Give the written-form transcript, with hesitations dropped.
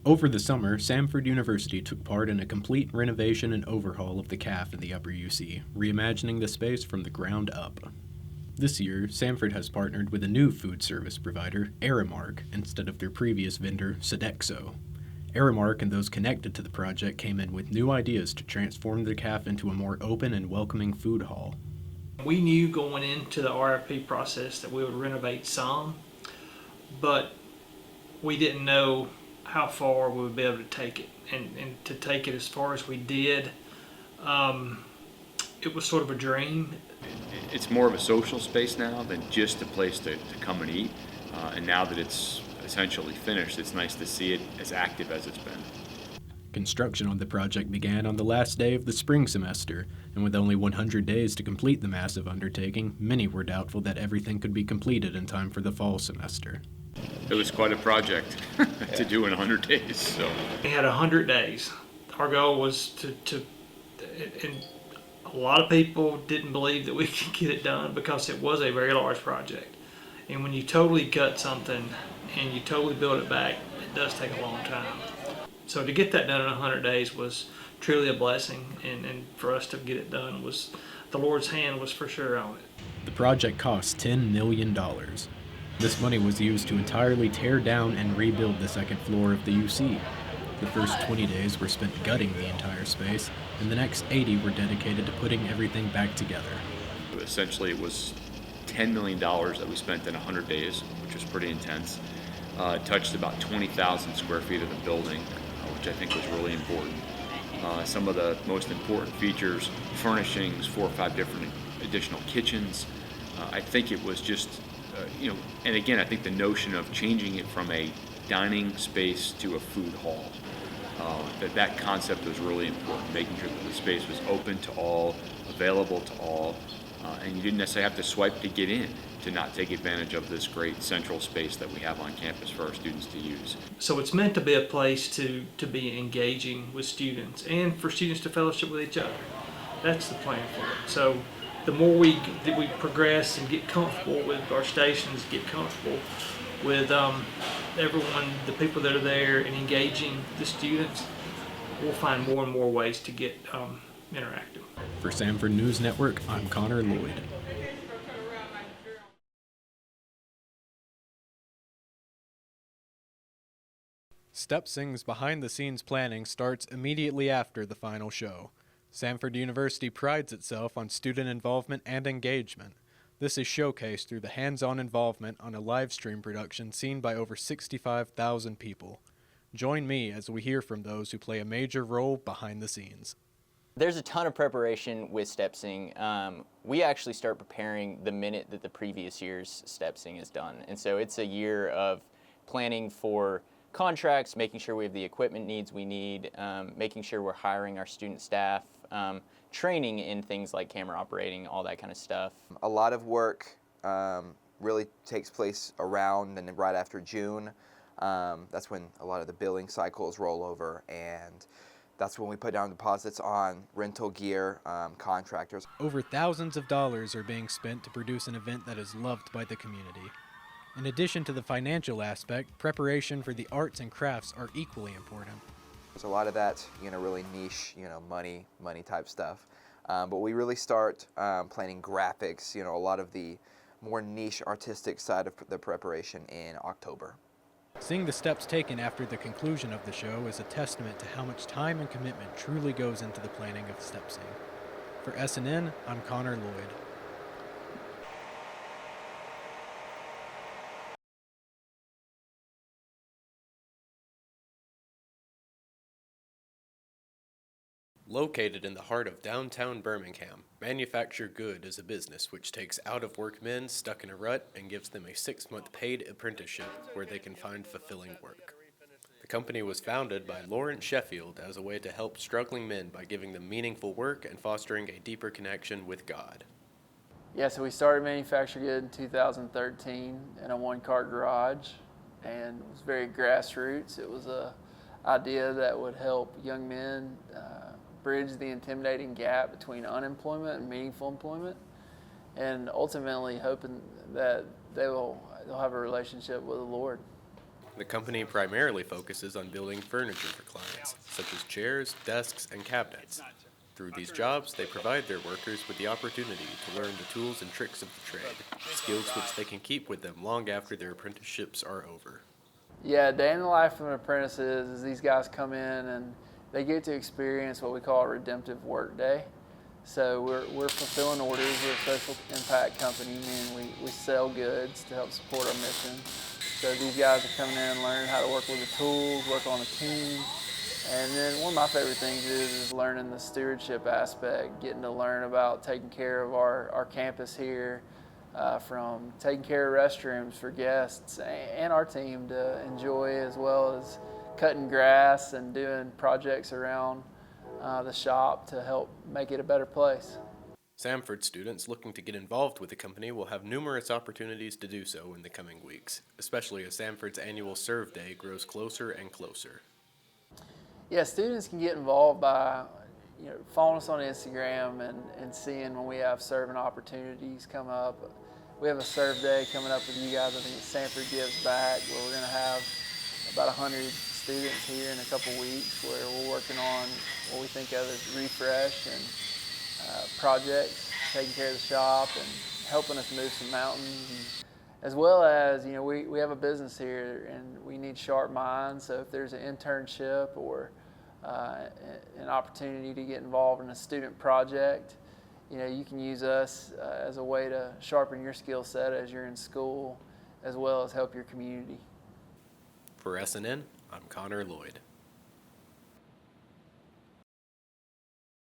Over the summer, Samford University took part in a complete renovation and overhaul of the CAF in the Upper UC, reimagining the space from the ground up. This year, Samford has partnered with a new food service provider, Aramark, instead of their previous vendor, Sodexo. Aramark and those connected to the project came in with new ideas to transform the CAF into a more open and welcoming food hall. We knew going into the RFP process that we would renovate some, but we didn't know how far we would be able to take it. And to take it as far as we did, it was sort of a dream. It's more of a social space now than just a place to come and eat. And now that it's essentially finished, it's nice to see it as active as it's been. Construction on the project began on the last day of the spring semester, and with only 100 days to complete the massive undertaking, many were doubtful that everything could be completed in time for the fall semester. It was quite a project to do in 100 days. So We had 100 days. Our goal was and a lot of people didn't believe that we could get it done because it was a very large project. And when you totally gut something and you totally build it back, it does take a long time. So to get that done in 100 days was truly a blessing, and for us to get it done was, the Lord's hand was for sure on it. The project cost $10 million. This money was used to entirely tear down and rebuild the second floor of the UC. The first 20 days were spent gutting the entire space, and the next 80 were dedicated to putting everything back together. essentially it was $10 million that we spent in 100 days, which was pretty intense. It touched about 20,000 square feet of the building, which I think was really important. Some of the most important features, furnishings, 4 or 5 different additional kitchens. I think it was just, and again, I think the notion of changing it from a dining space to a food hall, that concept was really important, making sure that the space was open to all, available to all, and you didn't necessarily have to swipe to get in to not take advantage of this great central space that we have on campus for our students to use. So it's meant to be a place to be engaging with students and for students to fellowship with each other. That's the plan for it. So the more we progress and get comfortable with our stations, get comfortable with everyone, the people that are there, and engaging the students, we'll find more and more ways to get interactive. For Samford News Network, I'm Connor Loyd. StepSing's behind-the-scenes planning starts immediately after the final show. Samford University prides itself on student involvement and engagement. This is showcased through the hands-on involvement on a live stream production seen by over 65,000 people. Join me as we hear from those who play a major role behind the scenes. There's a ton of preparation with StepSing. We actually start preparing the minute that the previous year's StepSing is done. And so it's a year of planning for contracts, making sure we have the equipment needs we need, making sure we're hiring our student staff, training in things like camera operating, all that kind of stuff. A lot of work really takes place around and right after June. That's when a lot of the billing cycles roll over, and that's when we put down deposits on rental gear, contractors. Over thousands of dollars are being spent to produce an event that is loved by the community. In addition to the financial aspect, preparation for the arts and crafts are equally important. There's a lot of that, really niche, money type stuff. But we really start planning graphics, a lot of the more niche artistic side of the preparation in October. Seeing the steps taken after the conclusion of the show is a testament to how much time and commitment truly goes into the planning of StepSing. For SNN, I'm Connor Loyd. Located in the heart of downtown Birmingham, Manufacture Good is a business which takes out-of-work men stuck in a rut and gives them a 6-month paid apprenticeship where they can find fulfilling work. The company was founded by Lawrence Sheffield as a way to help struggling men by giving them meaningful work and fostering a deeper connection with God. Yeah, so we started Manufacture Good in 2013 in a one-car garage, and it was very grassroots. It was a idea that would help young men bridge the intimidating gap between unemployment and meaningful employment, and ultimately hoping that they'll have a relationship with the Lord. The company primarily focuses on building furniture for clients, such as chairs, desks, and cabinets. Through these jobs, they provide their workers with the opportunity to learn the tools and tricks of the trade, skills which they can keep with them long after their apprenticeships are over. Yeah, day in the life of an apprentice is these guys come in and they get to experience what we call a redemptive work day. So we're fulfilling orders. We're a social impact company, meaning we sell goods to help support our mission. So these guys are coming in and learning how to work with the tools, work on a team. And then one of my favorite things is learning the stewardship aspect, getting to learn about taking care of our campus here, from taking care of restrooms for guests and our team to enjoy, as well as cutting grass and doing projects around the shop to help make it a better place. Samford students looking to get involved with the company will have numerous opportunities to do so in the coming weeks, especially as Samford's annual Serve Day grows closer and closer. Yeah, students can get involved by following us on Instagram and seeing when we have serving opportunities come up. We have a Serve Day coming up with you guys. I think it's Samford Gives Back, where we're going to have about 100 students here in a couple weeks, where we're working on what we think of as refresh and projects, taking care of the shop and helping us move some mountains. And as well as, we have a business here and we need sharp minds. So if there's an internship or an opportunity to get involved in a student project, you can use us as a way to sharpen your skill set as you're in school, as well as help your community. For SNN, I'm Connor Loyd.